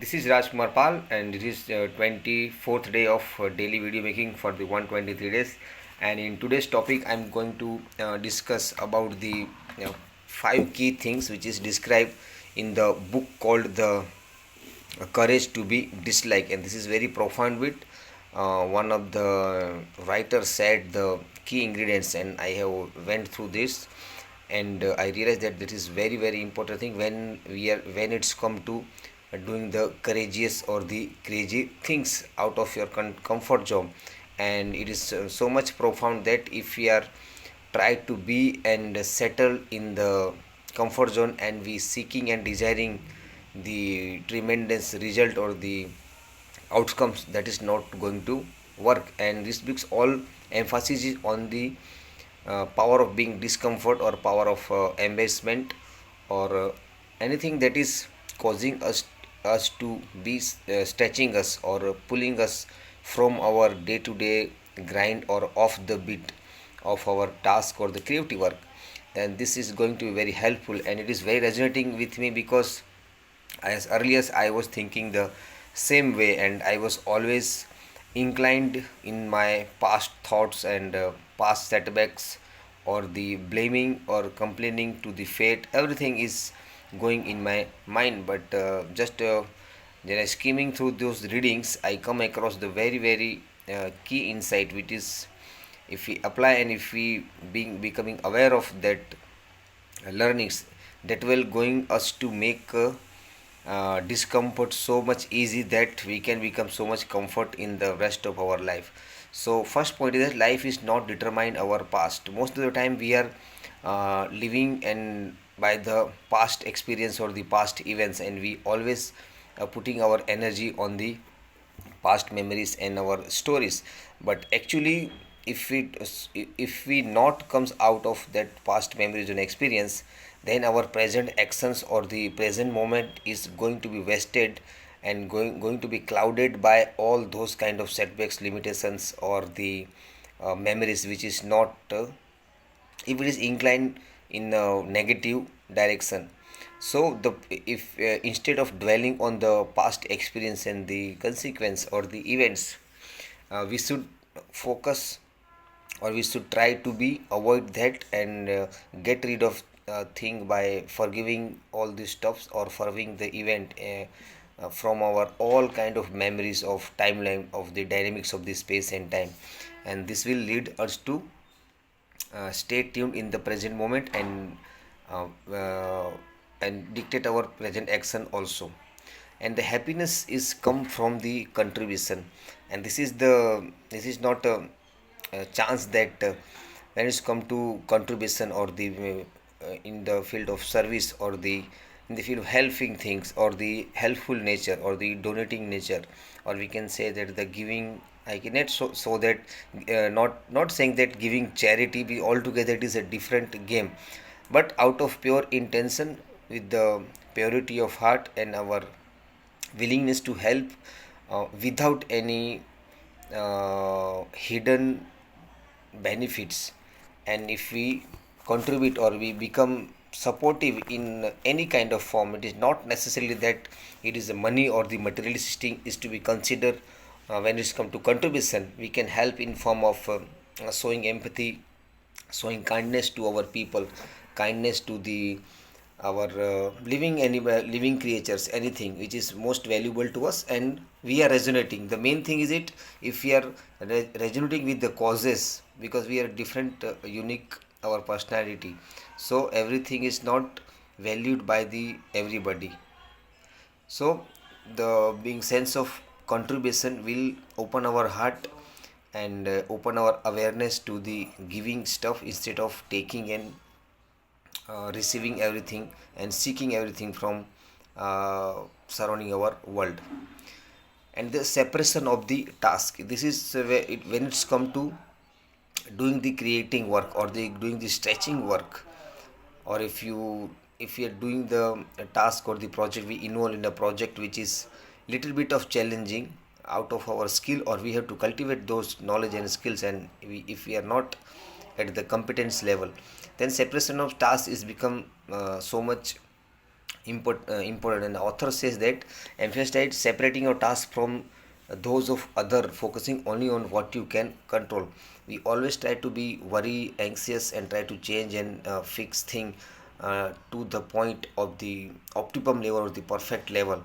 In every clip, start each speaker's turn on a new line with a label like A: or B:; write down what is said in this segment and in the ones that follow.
A: This is Rajkumar Pal, and it is 24th day of daily video making for the 123 days. And in today's topic, I'm going to discuss about the five key things which is described in the book called the Courage to be Disliked. And this is very profound bit. One of the writers said the key ingredients, and I have went through this, and I realized that this is very important thing when it's come to doing the courageous or the crazy things out of your comfort zone. And it is so much profound that if we are try to be and settle in the comfort zone, and we seeking and desiring the tremendous result or the outcomes, that is not going to work. And this brings all emphasis is on the power of being discomfort or power of embarrassment, or anything that is causing us to be stretching us or pulling us from our day to day grind or off the beat of our task or the creative work. And this is going to be very helpful, and it is very resonating with me because as early as I was thinking the same way, and I was always inclined in my past thoughts and past setbacks, or the blaming or complaining to the fate. Everything is going in my mind, but just when I skimming through those readings, I come across the very key insight, which is if we apply and if we being becoming aware of that learnings, that will going us to make discomfort so much easy that we can become so much comfort in the rest of our life. So first point is that life is not determined our past. Most of the time we are living and by the past experience or the past events, and we always putting our energy on the past memories and our stories. But actually, if we not comes out of that past memories and experience, then our present actions or the present moment is going to be wasted and going to be clouded by all those kind of setbacks, limitations, or the memories which is not if it is inclined in a negative direction. So the if instead of dwelling on the past experience and the consequence or the events, we should focus, or we should try to be avoid that, and get rid of thing by forgiving all these stuffs or forgiving the event from our all kind of memories of timeline of the dynamics of the space and time. And this will lead us to stay tuned in the present moment, uh, uh, and dictate our present action also. And the happiness is come from the contribution, and this is not a chance that when it's come to contribution or the in the field of service, or the in the field of helping things, or the helpful nature, or the donating nature, or we can say that the giving. I cannot so that not saying that giving charity be altogether it is a different game, but out of pure intention, with the purity of heart and our willingness to help without any hidden benefits. And if we contribute or we become supportive in any kind of form, it is not necessarily that it is the money or the materialistic is to be considered. When it's come to contribution, we can help in form of showing empathy, showing kindness to our people, kindness to the our living creatures, anything which is most valuable to us, and we are resonating. The main thing is it, if we are resonating with the causes, because we are different, unique our personality, so everything is not valued by the everybody. So the being sense of contribution will open our heart and open our awareness to the giving stuff instead of taking and receiving everything and seeking everything from surrounding our world. And the separation of the task, this is where when it's come to doing the creating work or the doing the stretching work, or if you are doing the task or the project, we involve in a project which is little bit of challenging out of our skill, or we have to cultivate those knowledge and skills, and if we are not at the competence level, then separation of tasks is become so much important. And the author says that emphasize separating your task from those of other, focusing only on what you can control. We always try to be worry anxious and try to change and fix thing to the point of the optimum level or the perfect level.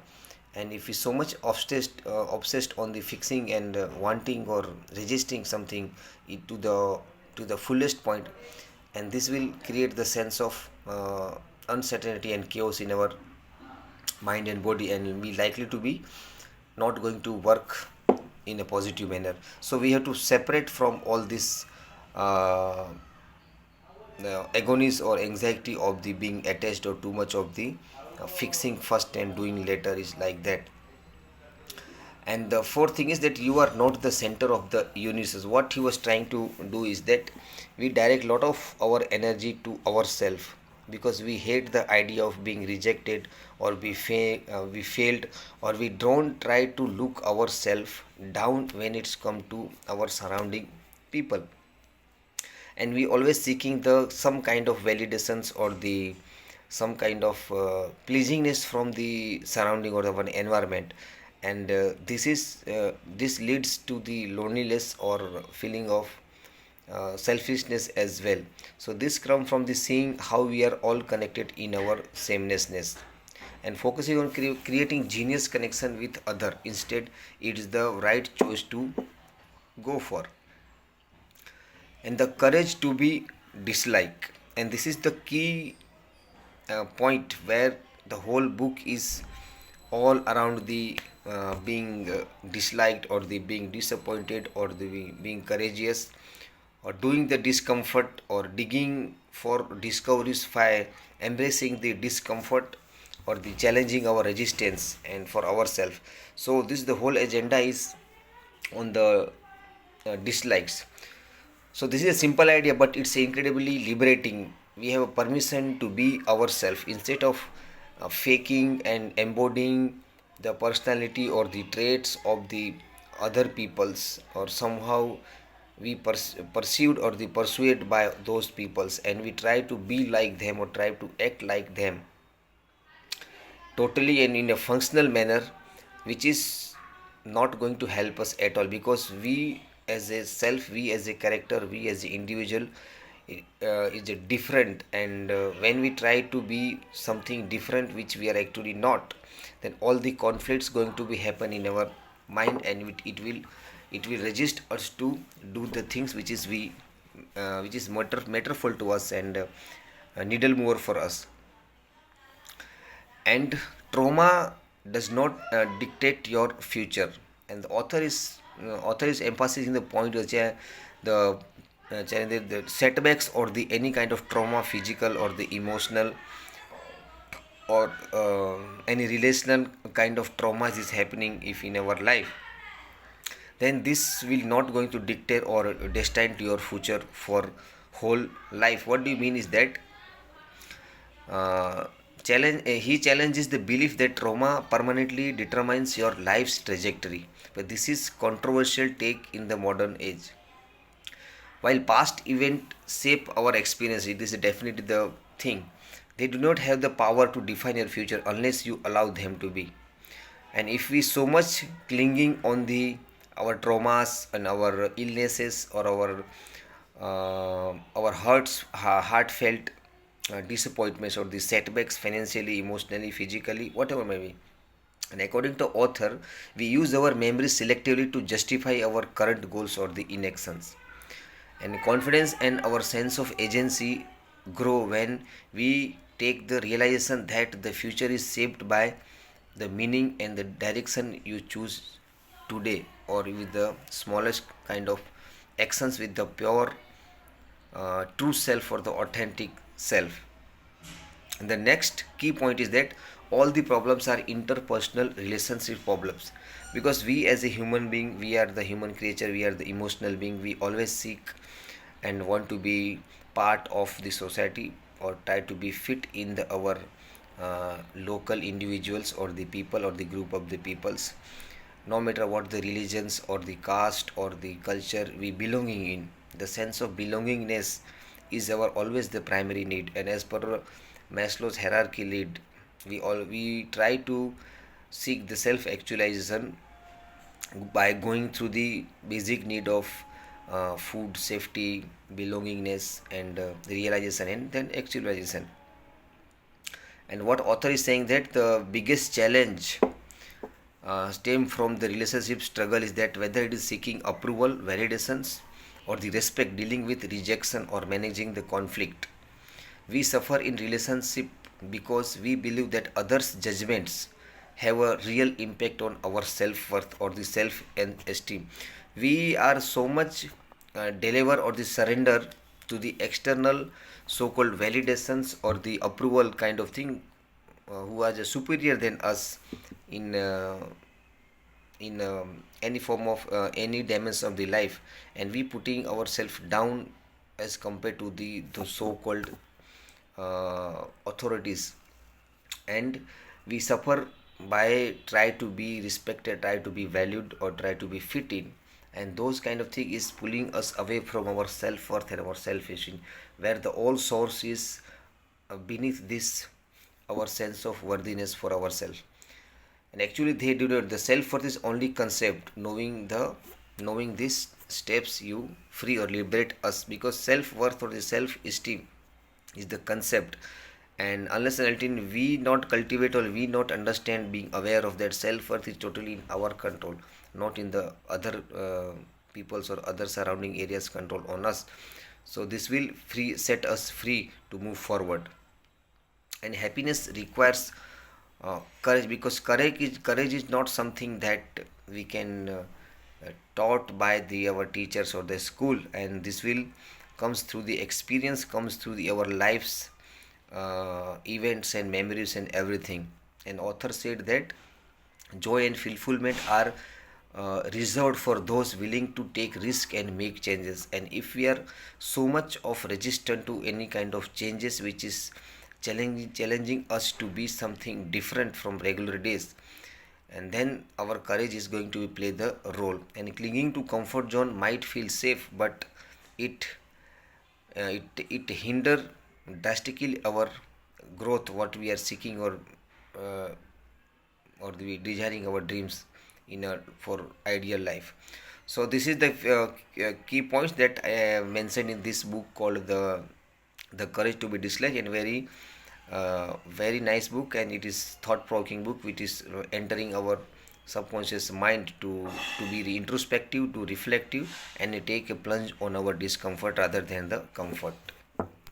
A: And if we so much obsessed on the fixing and wanting or resisting something to the fullest point, and this will create the sense of uncertainty and chaos in our mind and body, and we likely to be not going to work in a positive manner. So we have to separate from all this uh, agonies or anxiety of the being attached or too much of the fixing first and doing later is like that. And the fourth thing is that you are not the center of the universe. What he was trying to do is that we direct a lot of our energy to ourselves, because we hate the idea of being rejected, or we failed, or we don't try to look ourselves down when it's come to our surrounding people. And we always seeking the some kind of validations or the some kind of pleasingness from the surrounding or our environment. And this leads to the loneliness or feeling of selfishness as well. So this comes from the seeing how we are all connected in our samenessness, and focusing on creating genius connection with other instead, it is the right choice to go for. And the courage to be disliked, and this is the key point where the whole book is all around the being disliked, or the being disappointed, or the being courageous, or doing the discomfort, or digging for discoveries by embracing the discomfort, or the challenging our resistance and for ourselves. So this the whole agenda is on the dislikes. So this is a simple idea, but it's incredibly liberating. We have a permission to be ourselves instead of faking and embodying the personality or the traits of the other peoples, or somehow we perceived or the persuaded by those peoples, and we try to be like them or try to act like them totally and in a functional manner, which is not going to help us at all, because we as a self, we as a character, we as an individual is a different. And when we try to be something different which we are actually not, then all the conflicts going to be happen in our mind, and it will resist us to do the things which is matterful to us, and needle mover for us. And trauma does not dictate your future. And the author is emphasizing the point which the setbacks or the any kind of trauma, physical or the emotional, or any relational kind of traumas is happening if in our life, then this will not going to dictate or destine to your future for whole life. What do you mean is that uh, he challenges the belief that trauma permanently determines your life's trajectory, but this is controversial take in the modern age. While past events shape our experience, it is definitely the thing. They do not have the power to define your future unless you allow them to be. And if we so much clinging on the our traumas and our illnesses, or our heartfelt disappointments, or the setbacks financially, emotionally, physically, whatever may be. And according to author, we use our memories selectively to justify our current goals or the inactions. And confidence and our sense of agency grow when we take the realization that the future is shaped by the meaning and the direction you choose today, or with the smallest kind of actions, with the pure true self or the authentic self. And the next key point is that all the problems are interpersonal relationship problems, because we as a human being, we are the human creature, we are the emotional being, we always seek and want to be part of the society, or try to be fit in our local individuals or the people or the group of the peoples, no matter what the religions or the caste or the culture we belonging in. The sense of belongingness is our always the primary need. And as per Maslow's hierarchy lead, we try to seek the self actualization by going through the basic need of food, safety, belongingness, and realization, and then actualization. And what author is saying that the biggest challenge stem from the relationship struggle is that whether it is seeking approval, validations, or the respect, dealing with rejection, or managing the conflict. We suffer in relationship because we believe that others' judgments have a real impact on our self-worth or the self-esteem. We are so much deliver or the surrender to the external so-called validations or the approval kind of thing, who are just superior than us in any form of any dimension of the life, and we putting ourselves down as compared to the so-called authorities, and we suffer by try to be respected, try to be valued, or try to be fit in, and those kind of thing is pulling us away from our self-worth and our self-esteem, where the all source is beneath this our sense of worthiness for ourselves. And actually they do not, the self-worth is only concept. Knowing these steps you free or liberate us, because self-worth or the self-esteem is the concept, and unless and until we not cultivate or we not understand, being aware of that, self-worth is totally in our control, not in the other people's or other surrounding areas control on us. So this will free set us free to move forward. And happiness requires courage, because courage is not something that we can taught by the our teachers or the school, and this will comes through the experience, comes through our lives, events and memories and everything. And author said that joy and fulfillment are reserved for those willing to take risk and make changes. And if we are so much of resistant to any kind of changes which is challenging us to be something different from regular days, and then our courage is going to play the role. And clinging to comfort zone might feel safe, but it it hinder drastically our growth, what we are seeking, uh, or the desiring our dreams in a for ideal life. So this is the key points that I have mentioned in this book called the courage to be disliked, and very nice book, and it is thought provoking book which is entering our subconscious mind to be introspective, to reflective, and take a plunge on our discomfort rather than the comfort.